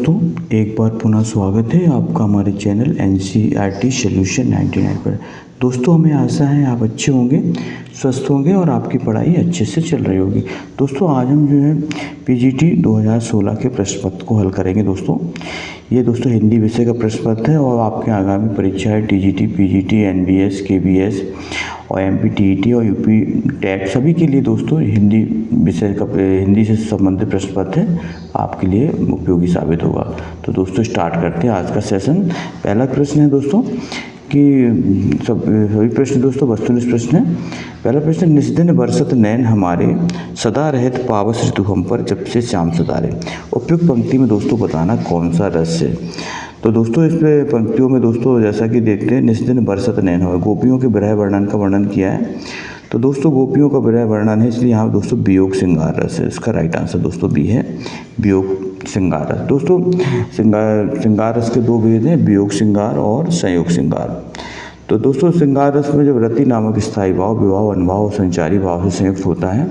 दोस्तों, एक बार पुनः स्वागत है आपका हमारे चैनल NCERT सॉल्यूशन 99 पर। दोस्तों, हमें आशा है आप अच्छे होंगे, स्वस्थ होंगे और आपकी पढ़ाई अच्छे से चल रही होगी। दोस्तों, आज हम जो है PGT 2016 के प्रश्न पत्र को हल करेंगे। दोस्तों, ये दोस्तों हिंदी विषय का प्रश्न पत्र है और आपके आगामी परीक्षाएं TGT, PGT, NBS, KBS और MP TET और UP टैट सभी के लिए दोस्तों हिंदी विषय का हिंदी से संबंधित प्रश्न पत्र है, आपके लिए उपयोगी साबित होगा। तो दोस्तों स्टार्ट करते हैं आज का सेशन। पहला प्रश्न है दोस्तों कि सभी प्रश्न दोस्तों वस्तुनिष्ठ प्रश्न है। पहला प्रश्न, निस्दिन बरसत नैन हमारे, सदा रहत पावस ऋतु हम पर, जब से श्याम सदारे। उपयुक्त पंक्ति में दोस्तों बताना कौन सा रस है। तो दोस्तों इस पंक्तियों में दोस्तों जैसा कि देखते हैं, निस्दिन बरसत नैन हमारे, गोपियों के विरह वर्णन का वर्णन किया है। तो दोस्तों गोपियों का विरह वर्णन है, इसलिए यहाँ दोस्तों वियोग श्रृंगार रस है। इसका राइट आंसर दोस्तों बी है, वियोग श्रृंगार रस। दोस्तों श्रृंगार रस के दो भेद हैं, वियोग श्रृंगार और संयोग श्रृंगार। तो दोस्तों श्रृंगार रस में जब रति नामक स्थायी भाव, विवाह, अनुभाव और संचारी भाव से संयुक्त होता है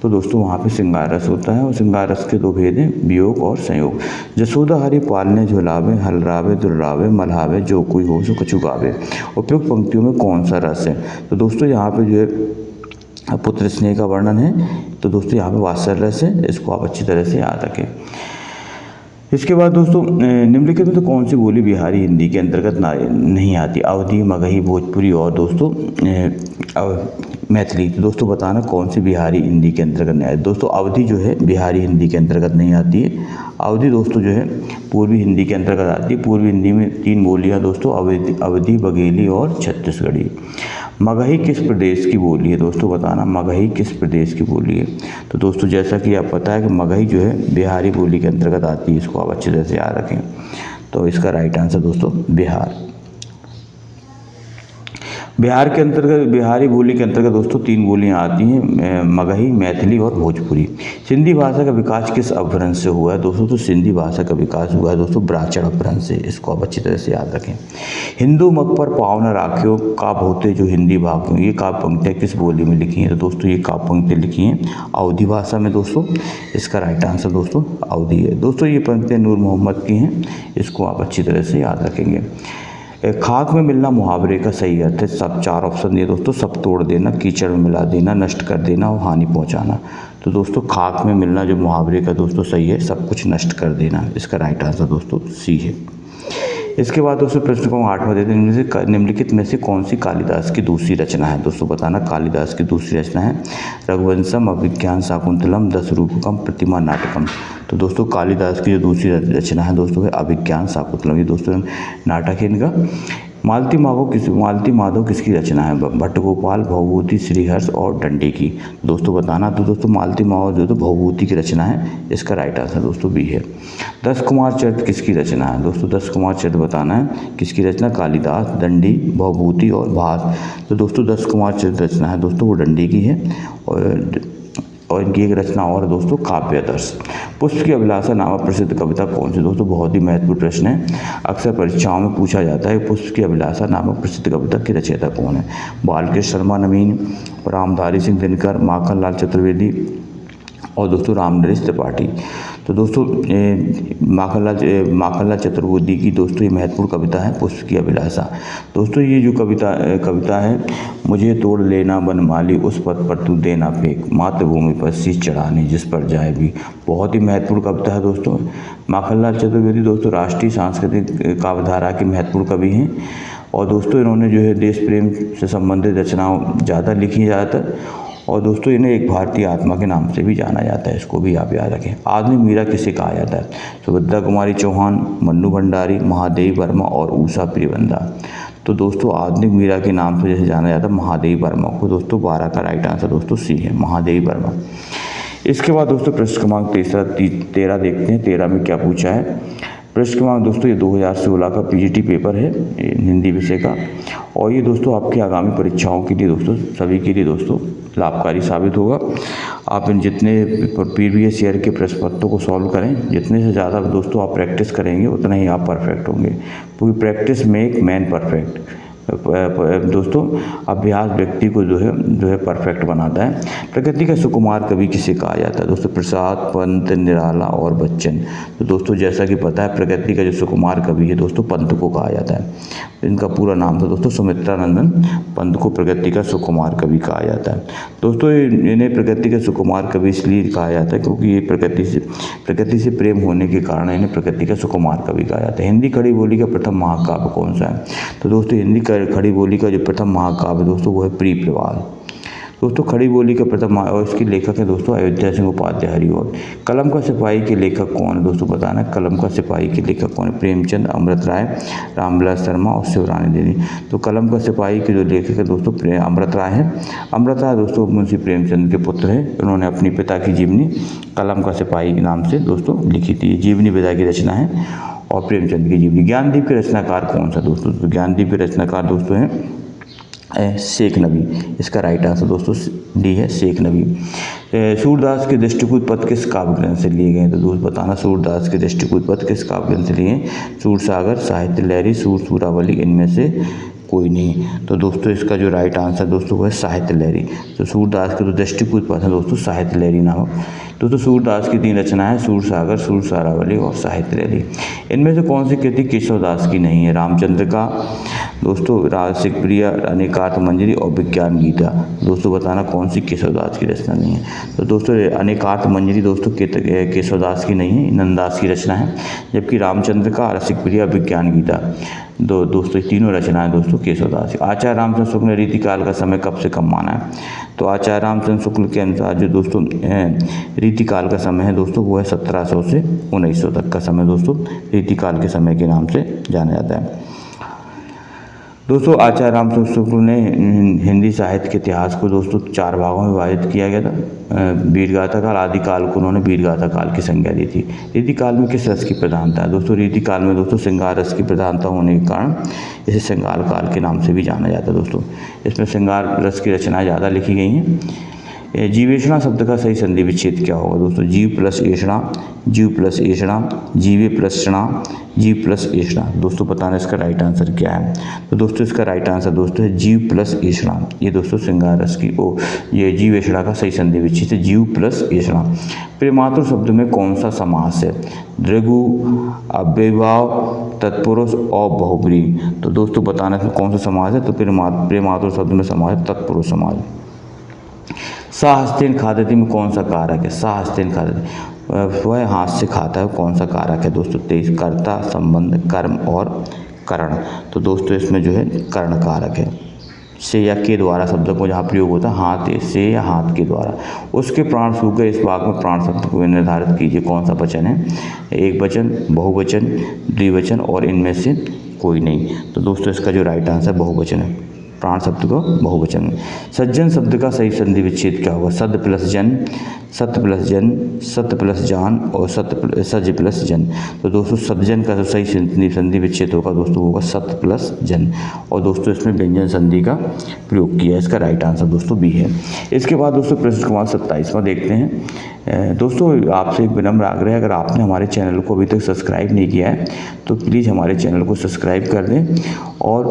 तो दोस्तों वहाँ पे श्रृंगार रस होता है। और श्रृंगार रस के दो भेद हैं, वियोग और संयोग। जसोदा हरि पालने झुलावे, हलरावे दुर्रावे, मल्हावे जो कोई हो सो कछु गावे। उपयुक्त पंक्तियों में कौन सा रस है। तो दोस्तों यहाँ पे जो है पुत्र स्नेह का वर्णन है, तो दोस्तों यहाँ पे वात्सल्य रस है, इसको आप अच्छी तरह से याद रखें। इसके बाद दोस्तों निम्नलिखित में तो कौन सी बोली बिहारी हिंदी के अंतर्गत नहीं आती। अवधी, मगही, भोजपुरी और दोस्तों मैथिली। तो दोस्तों बताना कौन सी बिहारी हिंदी के अंतर्गत नहीं आती। दोस्तों अवधी जो है बिहारी हिंदी के अंतर्गत नहीं आती है। अवधी दोस्तों जो है पूर्वी हिंदी के अंतर्गत आती है। पूर्वी हिंदी में तीन बोलियाँ दोस्तों, अवधी, बघेली और छत्तीसगढ़ी। मगही किस प्रदेश की बोली है। दोस्तों बताना मगही किस प्रदेश की बोली है। तो दोस्तों जैसा कि आप पता है कि मगही जो है बिहारी बोली के अंतर्गत आती है, इसको आप अच्छी तरह से याद रखें। तो इसका राइट आंसर दोस्तों बिहार। बिहार के अंतर्गत बिहारी बोली के अंतर्गत दोस्तों तीन बोलियां आती हैं, मगही, मैथिली और भोजपुरी। सिंधी भाषा का विकास किस अपभ्रंश से हुआ है। दोस्तों तो सिंधी भाषा का विकास हुआ है दोस्तों ब्राह्मण अपभ्रंश से, इसको आप अच्छी तरह से याद रखें। हिंदू मग पर पाँव न राख्यो, काव्य होते जो हिंदी भाग्यों। ये काव्य पंक्तियाँ किस बोली में लिखी हैं। तो दोस्तों ये काव्य पंक्तियाँ लिखी हैं अवधी भाषा में दोस्तों। इसका राइट आंसर दोस्तों अवधी है। दोस्तों ये पंक्तियाँ नूर मोहम्मद की हैं, इसको आप अच्छी तरह से याद रखेंगे। खाक में मिलना मुहावरे का सही अर्थ है। सब चार ऑप्शन दिए दोस्तों, सब तोड़ देना, कीचड़ में मिला देना, नष्ट कर देना और हानि पहुंचाना। तो दोस्तों खाक में मिलना जो मुहावरे का दोस्तों सही है, सब कुछ नष्ट कर देना। इसका राइट आंसर दोस्तों सी है। इसके बाद दोस्तों प्रश्न को 8वां देते हैं, निम्नलिखित में से कौन सी कालिदास की दूसरी रचना है। दोस्तों बताना कालिदास की दूसरी रचना है रघुवंशम, अभिज्ञान शाकुंतलम, दस रूपकम, प्रतिमा नाटकम। तो दोस्तों कालिदास की जो दूसरी रचना है दोस्तों है अभिज्ञान शाकुंतलम। ये दोस्तों नाटक है इनका। मालती माधव किसकी रचना है। भट्टगोपाल, भवभूति, श्रीहर्ष और दंडी की। दोस्तों बताना तो दोस्तों मालती माधव जो तो भवभूति की रचना है, इसका राइट आंसर दोस्तों बी है। 10 कुमार चरित्र किसकी रचना है। दोस्तों 10 कुमार चरित्र बताना है किसकी रचना, कालिदास, दंडी, भवभूति और भास। तो दोस्तों 10 कुमार चरित्र रचना है दोस्तों वो दंडी की है। और इनकी एक रचना और दोस्तों काव्यादर्श। पुष्प की अभिलाषा नामक प्रसिद्ध कविता कौन सी। दोस्तों बहुत ही महत्वपूर्ण प्रश्न है, अक्सर परीक्षाओं में पूछा जाता है। पुष्प की अभिलाषा नामक प्रसिद्ध कविता के रचयिता कौन है। बालकृष्ण शर्मा नवीन, रामधारी सिंह दिनकर, माखनलाल चतुर्वेदी और दोस्तों रामनरेश त्रिपाठी। तो दोस्तों माखनलाल चतुर्वेदी की दोस्तों ये महत्वपूर्ण कविता है पुष्प की अभिलाषा। दोस्तों ये जो कविता है, मुझे तोड़ लेना बनमाली, उस पद पर तू देना फेंक, मातृभूमि पर शीश चढ़ाने जिस पर जाए भी। बहुत ही महत्वपूर्ण कविता है दोस्तों। माखनलाल चतुर्वेदी दोस्तों राष्ट्रीय सांस्कृतिक काव्यधारा के महत्वपूर्ण कवि हैं और दोस्तों इन्होंने जो है देश प्रेम से संबंधित रचनाओं ज़्यादा लिखी ज़्यादातर। और दोस्तों इन्हें एक भारतीय आत्मा के नाम से भी जाना जाता है, इसको भी आप याद रखें। आधुनिक मीरा किसे कहा जाता है। सुभद्रा कुमारी चौहान, मन्नू भंडारी, महादेवी वर्मा और उषा प्रियवंदा। तो दोस्तों आधुनिक मीरा के नाम से जैसे जाना जाता है महादेवी वर्मा को। दोस्तों 12 का राइट आंसर दोस्तों सी है, महादेवी वर्मा। इसके बाद दोस्तों प्रश्न क्रमांक 13 देखते हैं। 13 में क्या पूछा है। प्रश्न क्रमांक दोस्तों ये 2016 का PGT पेपर है हिंदी विषय का और ये दोस्तों आपकी आगामी परीक्षाओं के लिए दोस्तों सभी के लिए दोस्तों लाभकारी साबित होगा। आप इन जितने प्रीवियस ईयर के प्रश्न पत्रों को सॉल्व करें, जितने से ज़्यादा दोस्तों आप प्रैक्टिस करेंगे उतना ही आप परफेक्ट होंगे, क्योंकि प्रैक्टिस मेक मैन परफेक्ट। दोस्तों अभ्यास व्यक्ति को जो है परफेक्ट बनाता है। प्रकृति का सुकुमार कवि किसे कहा जाता है दोस्तों? प्रसाद, पंत, निराला और बच्चन। तो दोस्तों जैसा कि पता है प्रकृति का जो सुकुमार कवि है दोस्तों पंत को कहा जाता है। इनका पूरा नाम था दोस्तों सुमित्रा नंदन पंत को प्रकृति का सुकुमार कवि कहा जाता है। दोस्तों इन्हें प्रकृति का सुकुमार कवि इसलिए कहा जाता है क्योंकि ये प्रकृति से प्रेम होने के कारण इन्हें प्रकृति का सुकुमार कवि कहा जाता है। हिंदी खड़ी बोली का प्रथम महाकाव्य कौन सा है? तो दोस्तों हिंदी खड़ी बोली का जो प्रथम महाकाव्य दोस्तों वो है प्रियप्रवाल। दोस्तों खड़ी बोली का प्रथम और इसके लेखक है दोस्तों अयोध्या सिंह उपाध्याय हरिऔध। कलम का सिपाही के लेखक कौन है दोस्तों? बताना कलम का सिपाही के लेखक कौन है? प्रेमचंद, अमृत राय, रामविलास शर्मा और शिवरानी देवी। तो कलम का सिपाही के जो लेखक है दोस्तों अमृत राय है। अमृत राय दोस्तों मुंशी प्रेमचंद के पुत्र हैं। उन्होंने अपनी पिता की जीवनी कलम का सिपाही के नाम से दोस्तों लिखी थी। जीवनी पिता की रचना है और प्रेमचंद की जीवनी। ज्ञानदीप के रचनाकार कौन सा दोस्तों? तो ज्ञानदीप के रचनाकार दोस्तों हैं शेख नबी। इसका राइट आंसर दोस्तों डी है शेख नबी। सूरदास के दृष्टिकूट पद किस काव्य ग्रंथ से लिए गए? तो दोस्त बताना सूरदास के दृष्टिकूट पद किस काव्य ग्रंथ से लिए? सूरसागर, साहित्य लहरी, सूरावली, इनमें से कोई नहीं। तो दोस्तों इसका जो राइट आंसर दोस्तों वो है साहित्य लहरी। तो सूरदास के जो दृष्टिकूट पद है दोस्तों साहित्य लहरी नामक। दोस्तों सूरदास की 3 रचनाएं सूरसागर, सूरावली और साहित्य लहरी। इनमें से कौन सी कृति केशवदास की नहीं है? रामचंद्र का दोस्तों, रसिक प्रिया, अनेकार्थ मंजरी और विज्ञान गीता। दोस्तों बताना कौन सी केशवदास की रचना नहीं है? तो दोस्तों अनेकार्थ मंजरी दोस्तों केशवदास की नहीं है, नंददास की रचना है। जबकि रामचंद्र का, रसिक प्रिया, विज्ञान गीता दोस्तों तीनों रचनाएं दोस्तों केशवदास। आचार्य रामचंद्र शुक्ल ने रीतिकाल का समय कब से कब माना है? तो आचार्य रामचंद्र शुक्ल के अनुसार जो दोस्तों रीतिकाल का समय है दोस्तों वो है 1700 से 1900 तक का समय दोस्तों रीतिकाल के समय के नाम से जाना जाता है। दोस्तों आचार्य रामचंद्र शुक्ल ने हिंदी साहित्य के इतिहास को दोस्तों 4 भागों में विभाजित किया गया था। वीरगाथा काल, आदि काल को उन्होंने वीरगाथा काल की संज्ञा दी थी। रीतिकाल में किस रस की प्रधानता है? दोस्तों रीतिकाल में दोस्तों श्रृंगार रस की प्रधानता होने के कारण इसे श्रृंगार काल के नाम से भी जाना जाता है दोस्तों। इसमें श्रृंगार रस की रचनाएं ज़्यादा लिखी गई हैं। जीवेषणा शब्द का सही संधि विच्छेद क्या होगा दोस्तों? जीव प्लस एषणा, जीव प्लस एषणा, जीवे प्लस षणा, जीव प्लस एषणा। दोस्तों बताना इसका राइट आंसर क्या है? तो दोस्तों इसका राइट आंसर दोस्तों है जीव प्लस एषणा। ये दोस्तों श्रृंगार रस की ये जीव एषणा का सही संधि विच्छेद है जीव प्लस एषणा। प्रेमातुर शब्द में कौन सा समास है? द्विगु, अव्ययभाव, तत्पुरुष और बहुब्री। तो दोस्तों बताना इसमें कौन सा समास है? तो प्रेमातुर शब्द में समास है तत्पुरुष समास। साहस्तेन खादति में कौन सा कारक है? साहस्तेन खादति वह हाथ से खाता है, कौन सा कारक है दोस्तों? 23 कर्ता, संबंध, कर्म और करण। तो दोस्तों इसमें जो है कर्ण कारक है। से या के द्वारा शब्द को जहाँ प्रयोग होता है हाथ से या हाथ के द्वारा। उसके प्राण सूख गए, इस भाग में प्राण शब्द को निर्धारित कीजिए कौन सा वचन है? एक वचन, बहुवचन, द्विवचन और इनमें से कोई नहीं। तो दोस्तों इसका जो राइट आंसर बहुवचन है, प्राण शब्द को बहुवचन में। सज्जन शब्द का सही संधि विच्छेद क्या होगा? सद प्लस जन, सत प्लस जन, सत प्लस जान और सज प्लस जन। तो दोस्तों सज्जन का जो सही संधि विच्छेद होगा दोस्तों होगा सत प्लस जन। और दोस्तों इसमें व्यंजन संधि का प्रयोग किया है। इसका राइट आंसर दोस्तों बी है। इसके बाद दोस्तों प्रश्न क्रमांक 27वां देखते हैं। दोस्तों आपसे एक विनम्र आग्रह है, अगर आपने हमारे चैनल को अभी तक सब्सक्राइब नहीं किया है तो प्लीज़ हमारे चैनल को सब्सक्राइब कर दें और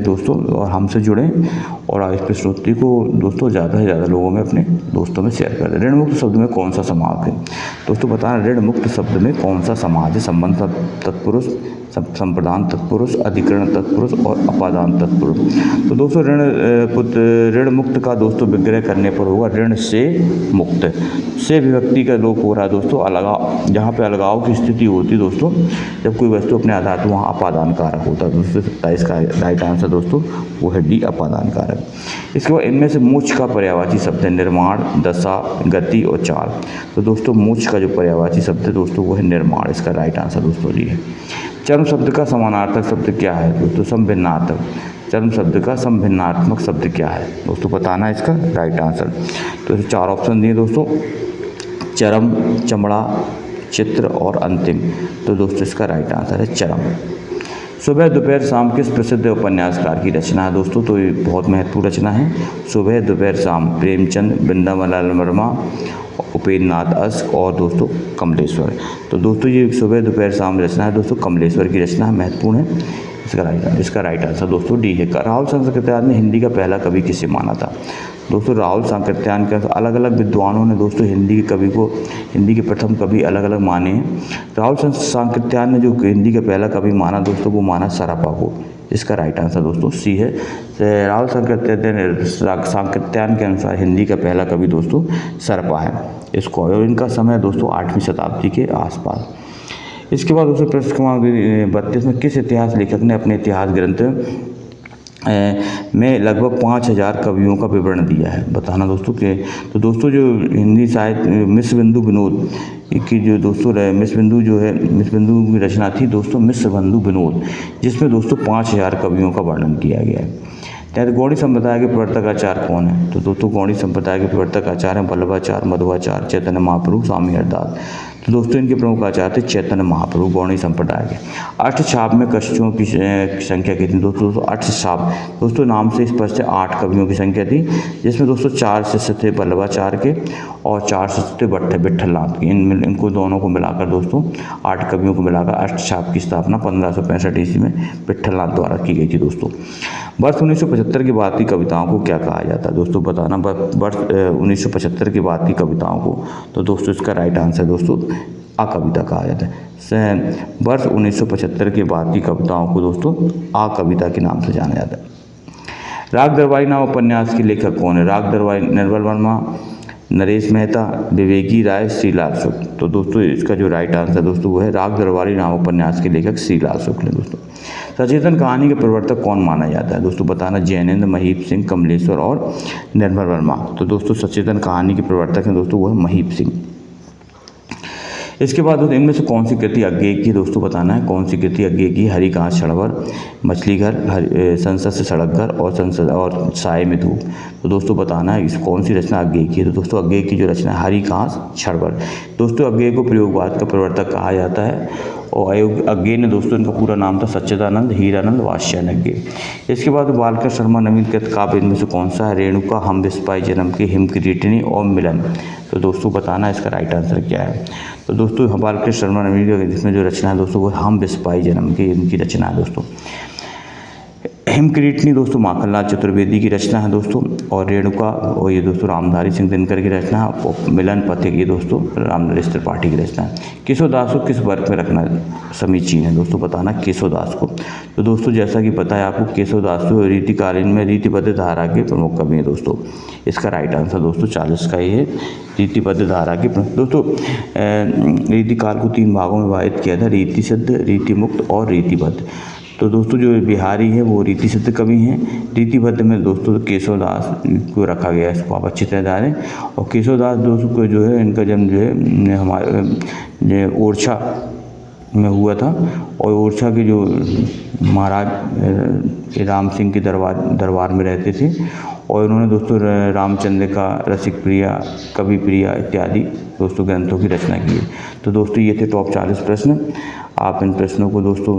दोस्तों और हमसे जुड़ें और इस प्रश्नोत्तरी को दोस्तों ज़्यादा से ज़्यादा लोगों में अपने दोस्तों में शेयर कर दें। ऋण मुक्त शब्द में कौन सा समास है? दोस्तों बताना ऋण मुक्त शब्द में कौन सा समास है? संबंध तत्पुरुष, संप्रदान तत्पुरुष, अधिकरण तत्पुरुष और अपादान तत्पुरुष। तो दोस्तों ऋण मुक्त का दोस्तों विग्रह करने पर होगा ऋण से मुक्त। से विभक्ति का लोप हो रहा है दोस्तों अलगाव, जहाँ पे अलगाव की स्थिति होती है दोस्तों जब कोई वस्तु अपने आधार तो वहाँ अपादान कारक होता है। दोस्तों 27 का राइट आंसर दोस्तों वो है डी अपादान कारक। इसके बाद इनमें से मोक्ष का पर्यायवाची शब्द है निर्माण, दशा, गति और चाल। तो दोस्तों मोक्ष का जो पर्यायवाची शब्द है दोस्तों वो है निर्माण। इसका राइट आंसर दोस्तों डी है। चर्म शब्द का समानार्थक शब्द क्या है दोस्तों? संभिन्नार्थक। चर्म शब्द का संभिन्नात्मक शब्द क्या है दोस्तों? बताना इसका राइट आंसर। तो 4 ऑप्शन दिए दोस्तों, चरम, चमड़ा, चित्र और अंतिम। तो दोस्तों इसका राइट आंसर है चरम। सुबह दोपहर शाम किस प्रसिद्ध उपन्यासकार की रचना है दोस्तों? तो ये बहुत महत्वपूर्ण रचना है। सुबह दोपहर शाम प्रेमचंद, वृंदावनलाल वर्मा, उपेंद्र नाथ अश्क और दोस्तों कमलेश्वर। तो दोस्तों ये सुबह दोपहर शाम रचना है दोस्तों कमलेश्वर की रचना है, महत्वपूर्ण है। इसका राइट आंसर दोस्तों डी है। राहुल सांकृत्यायन ने हिंदी का पहला कवि किसे माना था? दोस्तों राहुल सांकृत्यायन के अलग अलग विद्वानों ने दोस्तों हिंदी के कवि को, हिंदी के प्रथम कवि अलग अलग माने हैं। राहुल सांकृत्यायन ने जो हिंदी का पहला कवि माना दोस्तों, वो माना सरापा को। इसका राइट आंसर दोस्तों सी है। राहुल सांकृत्यायन के अनुसार हिंदी का पहला कवि दोस्तों सरपा है इसको, और इनका समय दोस्तों 8वीं शताब्दी के आसपास। इसके बाद दोस्तों प्रश्न क्रमांक 32 में किस इतिहास लेखक ने अपने इतिहास ग्रंथ में लगभग 5000 कवियों का विवरण दिया है? बताना दोस्तों के। तो दोस्तों जो हिंदी साहित्य मिश्रबंधु विनोद की जो दोस्तों मिश्रबंधु की रचना थी दोस्तों मिश्रबंधु विनोद, जिसमें दोस्तों 5000 कवियों का वर्णन किया गया है। गौड़ी संप्रदाय के प्रवर्तक आचार्य कौन है? तो दोस्तों गौड़ी संप्रदाय के प्रवर्तक आचार्य हैं वल्लभाचार्य, मध्वाचार्य, चैतन्य महाप्रभु, स्वामी हरदास। तो दोस्तों इनके प्रमुख आचार्य थे चैतन्य महाप्रभु गौड़ी संप्रदाय के। अष्टछाप में कवियों की संख्या कितनी? दोस्तों अष्टछाप दोस्तों नाम से स्पष्ट है 8 कवियों की संख्या थी, जिसमें दोस्तों 4 शिष्य थे वल्लभाचार्य के और 4 शिष्य थे विट्ठलनाथ के। इनको दोनों को मिलाकर दोस्तों 8 कवियों को मिलाकर अष्टछाप की स्थापना 1565 ईस्वी में विट्ठलनाथ द्वारा की गई थी दोस्तों। वर्ष 1975 के बाद की कविताओं को क्या कहा जाता है? दोस्तों बताना वर्ष 1975 के बाद की कविताओं को। तो दोस्तों इसका राइट आंसर दोस्तों आ कविता कहा जाता है। वर्ष 1975 के बाद की कविताओं को दोस्तों आ कविता के नाम से जाना जाता है। राग दरबारी नाम उपन्यास के लेखक कौन है? राग दरबारी निर्मल वर्मा, नरेश मेहता, विवेकी राय, श्रीलाल शुक्ल। तो दोस्तों इसका जो राइट आंसर दोस्तों वो है राग दरबारी नाम उपन्यास के लेखक श्रीलाल शुक्ल है दोस्तों। सचेतन कहानी के प्रवर्तक कौन माना जाता है? दोस्तों बताना जैनेन्द्र, महीप सिंह, कमलेश्वर और निर्मल वर्मा। तो दोस्तों सचेतन कहानी के प्रवर्तक हैं दोस्तों वो है महीप सिंह। इसके बाद दोस्तों इनमें से कौन सी कृति अज्ञेय की? दोस्तों बताना है कौन सी कृति अज्ञेय की? हरी घास छड़वर, मछली घर, संसद से सड़क घर और साए में धूप। तो दोस्तों बताना है इस कौन सी रचना अज्ञेय की है? तो दोस्तों अज्ञेय की जो रचना है हरी घास छड़वर। दोस्तों अज्ञेय को प्रयोगवाद का प्रवर्तक कहा जाता है और अज्ञेय ने दोस्तों इनका पूरा नाम था सच्चिदानंद हीरानंद वात्स्यायन अज्ञेय। इसके बाद बालकृष्ण शर्मा नवीनकृत काव्य इनमें से कौन सा है? रेणुका, हम विस्पाई जन्म के, हिमकिरीटिनी और मिलन। तो दोस्तों बताना इसका राइट आंसर क्या है? तो दोस्तों बालकृष्ण शर्मा नवीन जिसमें जो रचना है दोस्तों वो हम विस्पाई जन्म की इनकी रचना है दोस्तों। हिमकिरीटिनी दोस्तों माखनलाल चतुर्वेदी की रचना है दोस्तों, और रेणुका और ये दोस्तों रामधारी सिंह दिनकर की रचना है, और मिलन पथिक ये दोस्तों रामनरेश त्रिपाठी की रचना है। केशवदास को किस वर्ग में रखना समीचीन है? दोस्तों बताना केशवदास को। तो दोस्तों जैसा कि पता है आपको केशवदास तो रीतिकालीन में रीतिबद्ध धारा के प्रमुख कवि हैं दोस्तों। इसका राइट आंसर दोस्तों 40 का ही है, रीतिबद्ध धारा के दोस्तों। रीतिकाल को 3 भागों में विभाजित किया था, रीति सिद्ध, रीति मुक्त और रीतिबद्ध। तो दोस्तों जो बिहारी है वो रीति सिद्ध कवि हैं। रीतिबद्ध में दोस्तों केशवदास को रखा गया है, इसको आप अच्छी तरह जानें। और केशवदास दोस्तों को जो है इनका जन्म जो है हमारे ओरछा में हुआ था, और ओरछा के जो महाराज राम सिंह के दरबार में रहते थे, और उन्होंने दोस्तों रामचंद्रिका, रसिक प्रिया, कवि प्रिया इत्यादि दोस्तों ग्रंथों की रचना की है। तो दोस्तों ये थे टॉप 40 प्रश्न। आप इन प्रश्नों को दोस्तों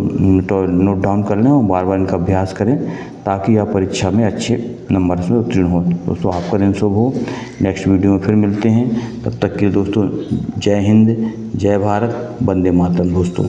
नोट डाउन कर लें और बार बार इनका अभ्यास करें ताकि आप परीक्षा में अच्छे नंबर से उत्तीर्ण हो। दोस्तों आपका दिन शुभ हो। नेक्स्ट वीडियो में फिर मिलते हैं, तब तक के लिए दोस्तों जय हिंद, जय भारत, वंदे मातरम दोस्तों।